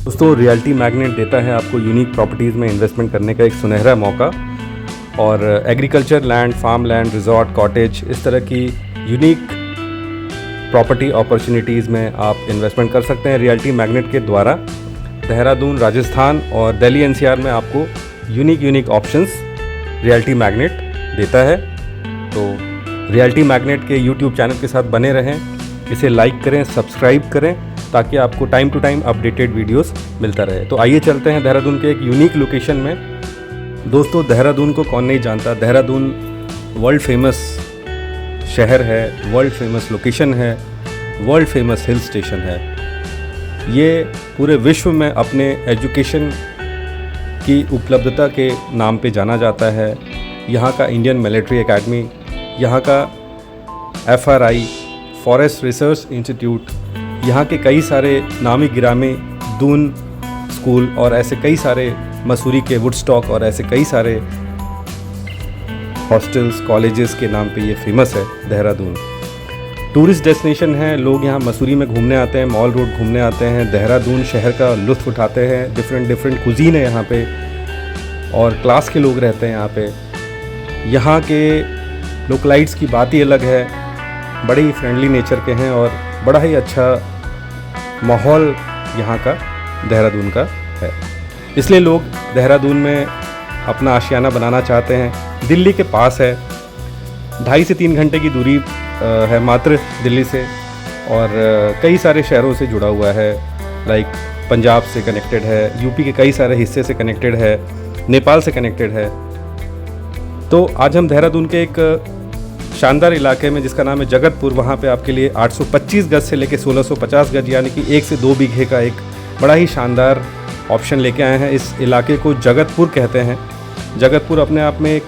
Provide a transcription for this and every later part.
दोस्तों, realty magnet देता है आपको यूनिक प्रॉपर्टीज़ में इन्वेस्टमेंट करने का एक सुनहरा मौका। और agriculture land, farm land, resort, cottage, इस तरह की यूनिक प्रॉपर्टी अपॉर्चुनिटीज़ में आप इन्वेस्टमेंट कर सकते हैं रियल्टी मैग्नेट के द्वारा। देहरादून, राजस्थान और दिल्ली एनसीआर में आपको यूनिक ऑप्शंस रियल्टी मैग्नेट देता है। तो रियल्टी मैग्नेट के यूट्यूब चैनल के साथ बने रहें, इसे लाइक करें, सब्सक्राइब करें, ताकि आपको time to time updated videos मिलता रहे। तो आइए चलते हैं देहरादून के एक यूनिक लोकेशन में। दोस्तों, देहरादून को कौन नहीं जानता। देहरादून वर्ल्ड फेमस शहर है, वर्ल्ड फेमस लोकेशन है, वर्ल्ड फेमस हिल स्टेशन है। ये पूरे विश्व में अपने एजुकेशन की उपलब्धता के नाम पे जाना जाता है। यहाँ का इंडियन मिलिट्री एकेडमी, यहाँ का FRI फॉरेस्ट रिसर्च इंस्टीट्यूट, यहाँ के कई सारे नामी गिरामी दून स्कूल और ऐसे कई सारे, मसूरी के वुडस्टॉक और ऐसे कई सारे हॉस्टल्स, कॉलेजेस के नाम पे ये फेमस है देहरादून। टूरिस्ट डेस्टिनेशन है, लोग यहाँ मसूरी में घूमने आते हैं, मॉल रोड घूमने आते हैं, देहरादून शहर का लुत्फ़ उठाते हैं। डिफरेंट कुज़ीन है यहाँ पे और क्लास के लोग रहते हैं यहाँ पे। यहाँ के लोकलाइट्स की बात ही अलग है, बड़े ही फ्रेंडली नेचर के हैं और बड़ा ही अच्छा माहौल यहाँ का देहरादून का है। इसलिए लोग देहरादून में अपना आशियाना बनाना चाहते हैं। दिल्ली के पास है, 2.5 से 3 घंटे की दूरी है मात्र दिल्ली से, और कई सारे शहरों से जुड़ा हुआ है। लाइक पंजाब से कनेक्टेड है, यूपी के कई सारे हिस्से से कनेक्टेड है, नेपाल से कनेक्टेड है। तो आज हम देहरादून के एक शानदार इलाके में, जिसका नाम है जगतपुर, वहाँ पे आपके लिए 825 गज से लेके 1650 गज यानी कि 1 से 2 बीघे का एक बड़ा ही शानदार ऑप्शन लेके आए हैं। इस इलाके को जगतपुर कहते हैं। जगतपुर अपने आप में एक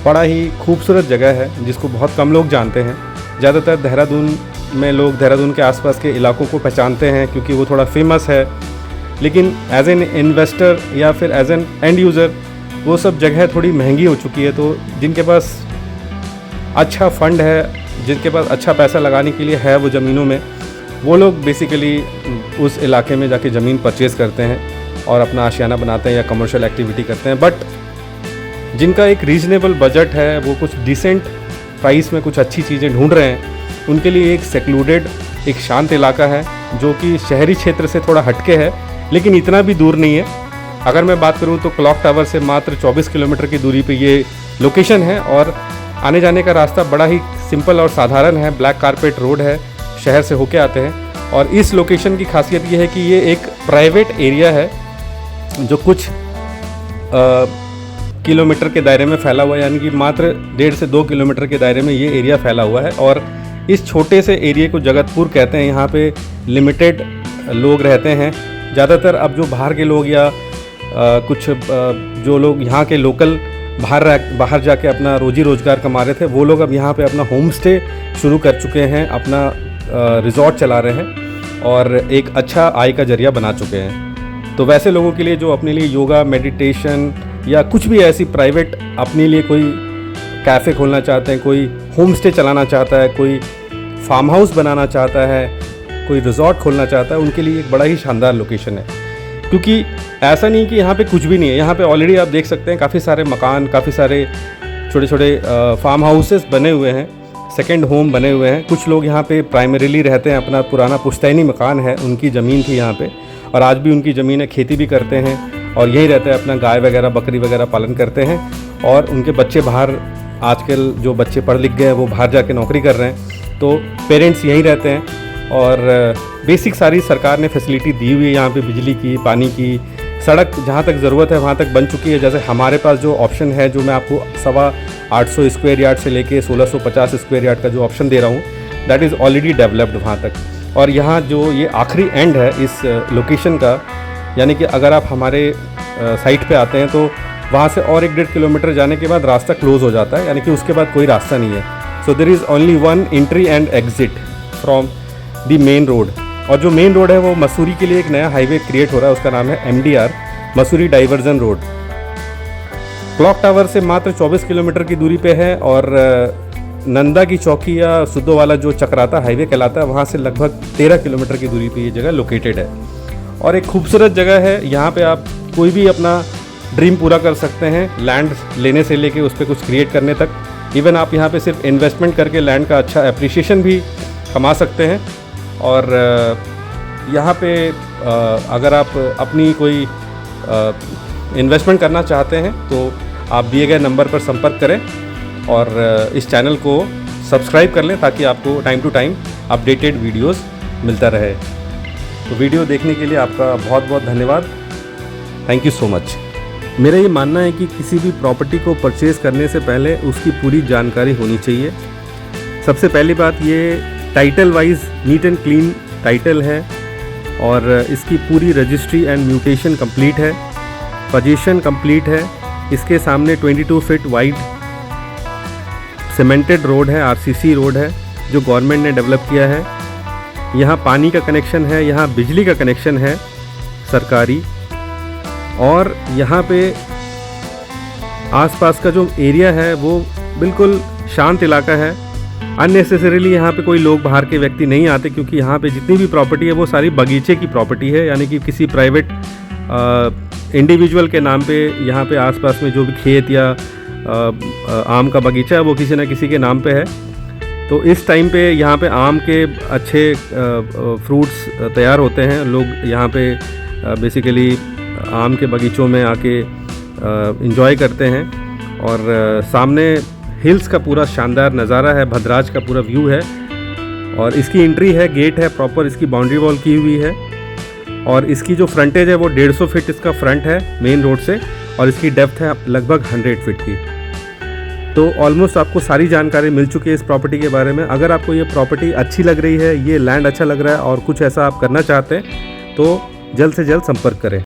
बड़ा ही खूबसूरत जगह है जिसको बहुत कम लोग जानते हैं। ज़्यादातर देहरादून में लोग देहरादून के आसपास के इलाकों को पहचानते हैं क्योंकि वो थोड़ा फेमस है, लेकिन एज एन इन्वेस्टर या फिर एज एन एंड यूज़र वो सब जगह थोड़ी महंगी हो चुकी है। तो जिनके पास अच्छा फंड है, जिनके पास अच्छा पैसा लगाने के लिए है वो ज़मीनों में, वो लोग बेसिकली उस इलाके में जाके ज़मीन परचेज़ करते हैं और अपना आशियाना बनाते हैं या कमर्शियल एक्टिविटी करते हैं। बट जिनका एक रीज़नेबल बजट है, वो कुछ डिसेंट प्राइस में कुछ अच्छी चीज़ें ढूंढ रहे हैं, उनके लिए एक सेक्लूडेड, एक शांत इलाका है जो कि शहरी क्षेत्र से थोड़ा हटके है, लेकिन इतना भी दूर नहीं है। अगर मैं बात करूँ तो क्लॉक टावर से मात्र 24 किलोमीटर की दूरी पे ये लोकेशन है और आने जाने का रास्ता बड़ा ही सिंपल और साधारण है। ब्लैक कारपेट रोड है, शहर से होके आते हैं। और इस लोकेशन की खासियत ये है कि ये एक प्राइवेट एरिया है जो कुछ किलोमीटर के दायरे में फैला हुआ है, यानी कि मात्र 1.5 से 2 किलोमीटर के दायरे में ये एरिया फैला हुआ है। और इस छोटे से एरिया को जगतपुर कहते हैं। यहाँ पे लिमिटेड लोग रहते हैं। ज़्यादातर अब जो बाहर के लोग या कुछ जो लोग यहाँ के लोकल बाहर जाके अपना रोजी रोज़गार कमा रहे थे, वो लोग अब यहाँ पे अपना होम स्टे शुरू कर चुके हैं, अपना रिजॉर्ट चला रहे हैं और एक अच्छा आय का जरिया बना चुके हैं। तो वैसे लोगों के लिए जो अपने लिए योगा, मेडिटेशन या कुछ भी ऐसी प्राइवेट अपने लिए कोई कैफ़े खोलना चाहते हैं, कोई होम स्टे चलाना चाहता है, कोई फार्म हाउस बनाना चाहता है, कोई रिजॉर्ट खोलना चाहता है, उनके लिए एक बड़ा ही शानदार लोकेशन है। क्योंकि ऐसा नहीं कि यहाँ पे कुछ भी नहीं है। यहाँ पे ऑलरेडी आप देख सकते हैं काफ़ी सारे मकान, काफ़ी सारे छोटे छोटे फार्म हाउसेस बने हुए हैं, सेकंड होम बने हुए हैं। कुछ लोग यहाँ पे प्राइमरीली रहते हैं, अपना पुराना पुश्तैनी मकान है, उनकी ज़मीन थी यहाँ पे और आज भी उनकी ज़मीन है, खेती भी करते हैं और यहीं रहते हैं, अपना गाय वगैरह, बकरी वगैरह पालन करते हैं। और उनके बच्चे बाहर, आजकल जो बच्चे पढ़ लिख गए हैं वो बाहर जाके नौकरी कर रहे हैं, तो पेरेंट्स यहीं रहते हैं। और बेसिक सारी सरकार ने फैसिलिटी दी हुई है यहाँ पे, बिजली की, पानी की, सड़क जहाँ तक ज़रूरत है वहाँ तक बन चुकी है। जैसे हमारे पास जो ऑप्शन है, जो मैं आपको 850 स्क्वायर यार्ड से लेके 1650 स्क्वायर यार्ड का जो ऑप्शन दे रहा हूँ, दैट इज़ ऑलरेडी डेवलप्ड वहाँ तक। और यहाँ जो ये आखिरी एंड है इस लोकेशन का, यानी कि अगर आप हमारे साइट पे आते हैं तो वहाँ से और 1.5 किलोमीटर जाने के बाद रास्ता क्लोज़ हो जाता है, यानी कि उसके बाद कोई रास्ता नहीं है। So there is only one entry and exit from the main road. और जो मेन रोड है वो मसूरी के लिए एक नया हाईवे क्रिएट हो रहा है, उसका नाम है MDR, Mussoorie diversion road. Clock tower से मात्र 24 किलोमीटर की दूरी पे है और नंदा की चौकी या सुद्धो वाला जो चक्राता हाईवे कहलाता है, वहाँ से लगभग 13 किलोमीटर की दूरी पे ये जगह लोकेटेड है। और एक खूबसूरत जगह है। यहाँ पे आप कोई भी अपना ड्रीम पूरा कर सकते हैं, लैंड लेने से लेके उस पर कुछ क्रिएट करने तक। इवन आप यहाँ पे सिर्फ इन्वेस्टमेंट करके लैंड का अच्छा एप्रिसिएशन भी कमा सकते हैं। और यहाँ पे अगर आप अपनी कोई इन्वेस्टमेंट करना चाहते हैं तो आप दिए गए नंबर पर संपर्क करें और इस चैनल को सब्सक्राइब कर लें ताकि आपको time to time updated videos मिलता रहे। तो वीडियो देखने के लिए आपका बहुत बहुत धन्यवाद। Thank you so much. मेरा ये मानना है कि किसी भी प्रॉपर्टी को परचेज़ करने से पहले उसकी पूरी जानकारी होनी चाहिए। सबसे पहली बात, ये title wise neat and clean title है और इसकी पूरी रजिस्ट्री एंड म्यूटेशन कंप्लीट है, पोजीशन कंप्लीट है। इसके सामने 22 फीट वाइड सीमेंटेड रोड है, आरसीसी रोड है जो गवर्नमेंट ने डेवलप किया है। यहाँ पानी का कनेक्शन है, यहाँ बिजली का कनेक्शन है सरकारी, और यहाँ पे आसपास का जो एरिया है वो बिल्कुल शांत इलाका है। अननेसेसरीली यहाँ पे कोई लोग बाहर के व्यक्ति नहीं आते क्योंकि यहाँ पे जितनी भी प्रॉपर्टी है वो सारी बगीचे की प्रॉपर्टी है, यानी कि किसी प्राइवेट इंडिविजुअल के नाम पे यहाँ पे आसपास में जो भी खेत या आम का बगीचा है वो किसी न किसी के नाम पे है। तो इस टाइम पे यहाँ पे आम के अच्छे फ्रूट्स तैयार होते हैं। लोग यहाँ पे बेसिकली आम के बगीचों में आके एंजॉय करते हैं और सामने हिल्स का पूरा शानदार नज़ारा है, भद्राज का पूरा व्यू है। और इसकी एंट्री है, गेट है, प्रॉपर इसकी बाउंड्री वॉल की हुई है और इसकी जो फ्रंटेज है वो 150 फीट इसका फ्रंट है मेन रोड से और इसकी डेप्थ है लगभग 100 फीट की। तो ऑलमोस्ट आपको सारी जानकारी मिल चुकी है इस प्रॉपर्टी के बारे में। अगर आपको ये प्रॉपर्टी अच्छी लग रही है, ये लैंड अच्छा लग रहा है और कुछ ऐसा आप करना चाहते हैं तो जल्द से जल्द संपर्क करें।